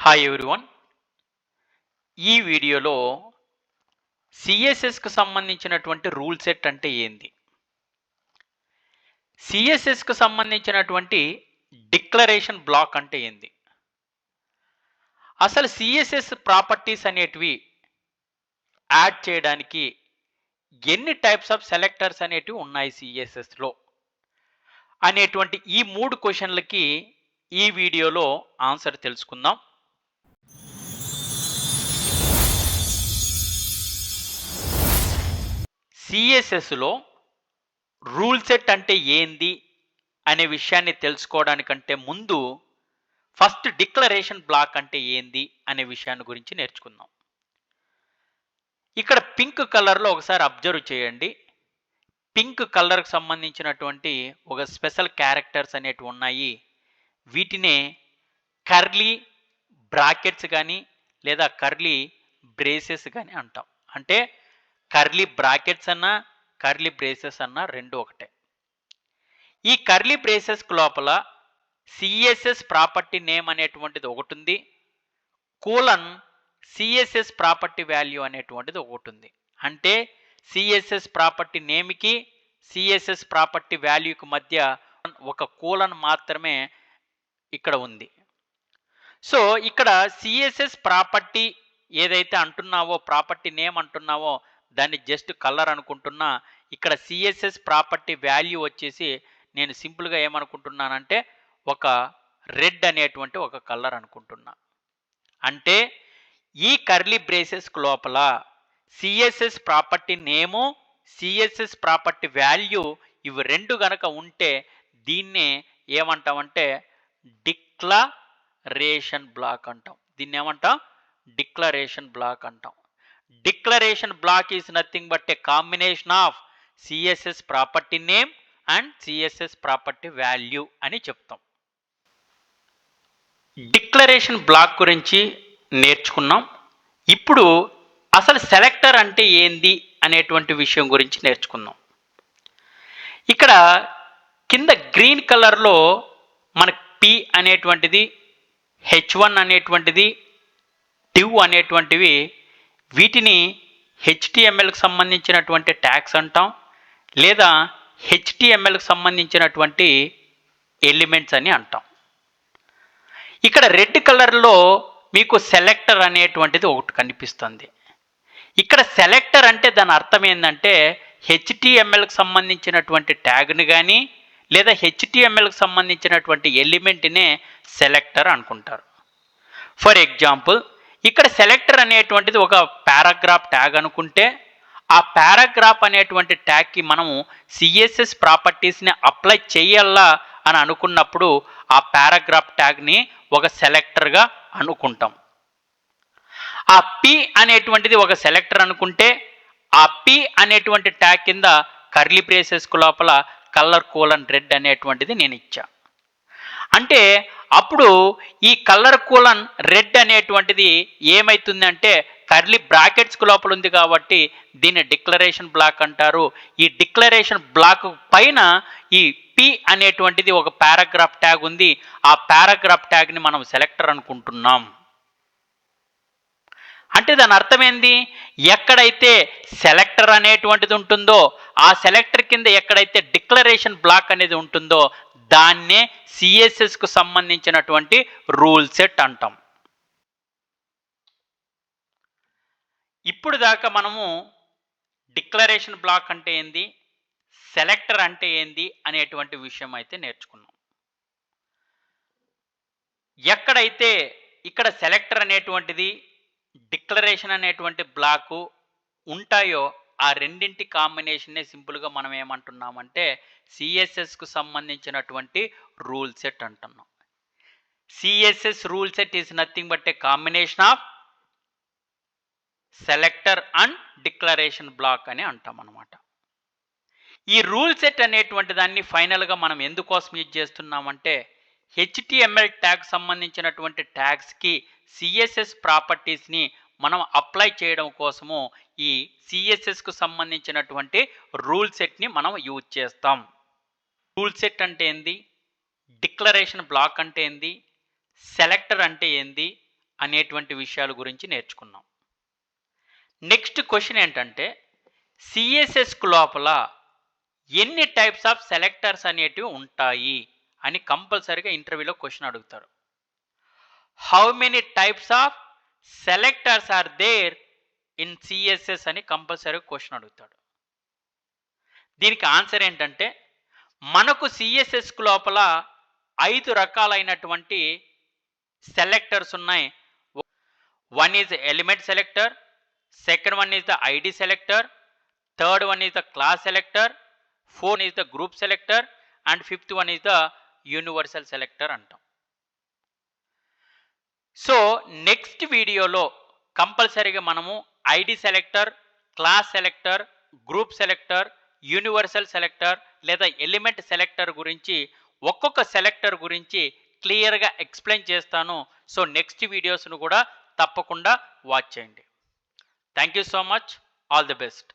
Hi everyone. ఈ వీడియోలో సిఎస్ఎస్కు సంబంధించినటువంటి రూల్ సెట్ అంటే ఏంది, సిఎస్ఎస్కు సంబంధించినటువంటి డిక్లరేషన్ బ్లాక్ అంటే ఏంది, అసలు సిఎస్ఎస్ ప్రాపర్టీస్ అనేటివి యాడ్ చేయడానికి ఎన్ని టైప్స్ ఆఫ్ సెలెక్టర్స్ అనేటివి ఉన్నాయి సిఎస్ఎస్లో అనేటువంటి ఈ మూడు క్వశ్చన్లకి ఈ వీడియోలో ఆన్సర్ తెలుసుకుందాం. సిఎస్ఎస్లో రూల్ సెట్ అంటే ఏంది అనే విషయాన్ని తెలుసుకోవడానికంటే ముందు ఫస్ట్ డిక్లరేషన్ బ్లాక్ అంటే ఏంది అనే విషయాన్ని గురించి నేర్చుకుందాం. ఇక్కడ పింక్ కలర్లో ఒకసారి అబ్జర్వ్ చేయండి. పింక్ కలర్కి సంబంధించినటువంటి ఒక స్పెషల్ క్యారెక్టర్స్ అనేటివి ఉన్నాయి. వీటినే కర్లీ బ్రాకెట్స్ కానీ లేదా కర్లీ బ్రేసెస్ కానీ అంటాం. అంటే కర్లీ బ్రాకెట్స్ అన్నా కర్లీ బ్రేసెస్ అన్నా రెండు ఒకటే. ఈ కర్లీ బ్రేసెస్ లోపల సిఎస్ఎస్ ప్రాపర్టీ నేమ్ అనేటువంటిది ఒకటి ఉంది, కోలన్ సిఎస్ఎస్ ప్రాపర్టీ వాల్యూ అనేటువంటిది ఒకటి ఉంది. అంటే సిఎస్ఎస్ ప్రాపర్టీ నేమ్కి సిఎస్ఎస్ ప్రాపర్టీ వాల్యూకి మధ్య ఒక కోలన్ మాత్రమే ఇక్కడ ఉంది. సో ఇక్కడ సిఎస్ఎస్ ప్రాపర్టీ ఏదైతే అంటున్నావో, ప్రాపర్టీ నేమ్ అంటున్నావో దాన్ని జస్ట్ కలర్ అనుకుంటున్నా. ఇక్కడ సిఎస్ఎస్ ప్రాపర్టీ వాల్యూ వచ్చేసి నేను సింపుల్గా ఏమనుకుంటున్నానంటే ఒక రెడ్ అనేటువంటి ఒక కలర్ అనుకుంటున్నా. అంటే ఈ కర్లీ బ్రేసెస్ లోపల సిఎస్ఎస్ ప్రాపర్టీ నేము సిఎస్ఎస్ ప్రాపర్టీ వాల్యూ ఇవి రెండు గనక ఉంటే దీన్నే ఏమంటామంటే డిక్లరేషన్ బ్లాక్ అంటాం. దీన్ని ఏమంటాం? డిక్లరేషన్ బ్లాక్ అంటాం. Declaration block is nothing but a combination of CSS property name and CSS property value అని చెప్తాం. డిక్లరేషన్ బ్లాక్ గురించి నేర్చుకున్నాం. ఇప్పుడు అసలు సెలెక్టర్ అంటే ఏంది అనేటువంటి విషయం గురించి నేర్చుకుందాం. ఇక్కడ కింద గ్రీన్ కలర్లో మనకు పి అనేటువంటిది, H1 అనేటువంటిది, div అనేటువంటివి, వీటిని HTMLకి సంబంధించినటువంటి ట్యాగ్స్ అంటాం, లేదా HTMLకి సంబంధించినటువంటి ఎలిమెంట్స్ అని అంటాం. ఇక్కడ రెడ్ కలర్లో మీకు సెలెక్టర్ అనేటువంటిది ఒకటి కనిపిస్తుంది. ఇక్కడ సెలెక్టర్ అంటే దాని అర్థం ఏంటంటే HTMLకి సంబంధించినటువంటి ట్యాగ్ని కానీ లేదా HTMLకి సంబంధించినటువంటి ఎలిమెంట్నే సెలెక్టర్ అనుకుంటారు. ఫర్ ఎగ్జాంపుల్ ఇక్కడ సెలెక్టర్ అనేటువంటిది ఒక పారాగ్రాఫ్ ట్యాగ్ అనుకుంటే ఆ పారాగ్రాఫ్ అనేటువంటి ట్యాగ్కి మనము సిఎస్ఎస్ ప్రాపర్టీస్ని అప్లై చేయాలా అని అనుకున్నప్పుడు ఆ పారాగ్రాఫ్ ట్యాగ్ని ఒక సెలెక్టర్గా అనుకుంటాం. ఆ పి అనేటువంటిది ఒక సెలెక్టర్ అనుకుంటే ఆ పి అనేటువంటి ట్యాగ్ కింద కర్లీ బ్రేసెస్కు లోపల కలర్ కోలన్ రెడ్ అనేటువంటిది నేను ఇచ్చా. అంటే అప్పుడు ఈ కలర్ కోలన్ రెడ్ అనేటువంటిది ఏమవుతుందంటే కర్లీ బ్రాకెట్స్కు లోపల ఉంది కాబట్టి దీన్ని డిక్లరేషన్ బ్లాక్ అంటారు. ఈ డిక్లరేషన్ బ్లాక్ పైన ఈ పి అనేటువంటిది ఒక పారాగ్రాఫ్ ట్యాగ్ ఉంది. ఆ పారాగ్రాఫ్ ట్యాగ్ని మనం సెలెక్టర్ అనుకుంటున్నాం. అంటే దాని అర్థం ఏంది? ఎక్కడైతే సెలెక్టర్ అనేటువంటిది ఉంటుందో ఆ సెలెక్టర్ కింద ఎక్కడైతే డిక్లరేషన్ బ్లాక్ అనేది ఉంటుందో దాన్నే సిఎస్ఎస్కు సంబంధించినటువంటి రూల్ సెట్ అంటాం. ఇప్పుడు దాకా మనము డిక్లరేషన్ బ్లాక్ అంటే ఏంది, సెలెక్టర్ అంటే ఏంది అనేటువంటి విషయం అయితే నేర్చుకున్నాం. ఎక్కడైతే ఇక్కడ సెలెక్టర్ అనేటువంటిది డిక్లరేషన్ అనేటువంటి బ్లాకు ఉంటాయో ఆ రెండింటి కాంబినేషన్నే సింపుల్గా మనం ఏమంటున్నామంటే సిఎస్ఎస్కు సంబంధించినటువంటి రూల్ సెట్ అంటున్నాం. CSS rule set is nothing but a combination of selector and declaration block అని అంటాం అన్నమాట. ఈ రూల్ సెట్ అనేటువంటి దాన్ని ఫైనల్గా మనం ఎందుకోసం యూజ్ చేస్తున్నామంటే HTML ట్యాగ్ సంబంధించినటువంటి ట్యాగ్స్కి సిఎస్ఎస్ ప్రాపర్టీస్ని మనం అప్లై చేయడం కోసము ఈ సిఎస్ఎస్కు సంబంధించినటువంటి రూల్ సెట్ని మనం యూజ్ చేస్తాం. రూల్ సెట్ అంటే ఏంది, డిక్లరేషన్ బ్లాక్ అంటే ఏంది, సెలెక్టర్ అంటే ఏంది అనేటువంటి విషయాల గురించి నేర్చుకున్నాం. నెక్స్ట్ క్వశ్చన్ ఏంటంటే సిఎస్ఎస్కు లోపల ఎన్ని టైప్స్ ఆఫ్ సెలెక్టర్స్ అనేటివి ఉంటాయి అని కంపల్సరీగా ఇంటర్వ్యూలో క్వశ్చన్ అడుగుతారు. How many types of selectors are there in CSS అని కంపల్సరీ క్వశ్చన్ అడుగుతాడు. దీనికి ఆన్సర్ ఏంటంటే మనకు సిఎస్ఎస్కు లోపల 5 రకాలైనటువంటి సెలెక్టర్స్ ఉన్నాయి. One is element selector, second one is the ID selector, third one is the class selector, fourth is the group selector and fifth one is the universal selector అంటాం. So next వీడియోలో కంపల్సరీగా మనము ID selector, class selector, group selector, universal selector లేదా element selector గురించి ఒక్కొక్క selector గురించి క్లియర్గా explain చేస్తాను. సో నెక్స్ట్ వీడియోస్ను కూడా తప్పకుండా వాచ్ చేయండి. Thank you so much. All the best.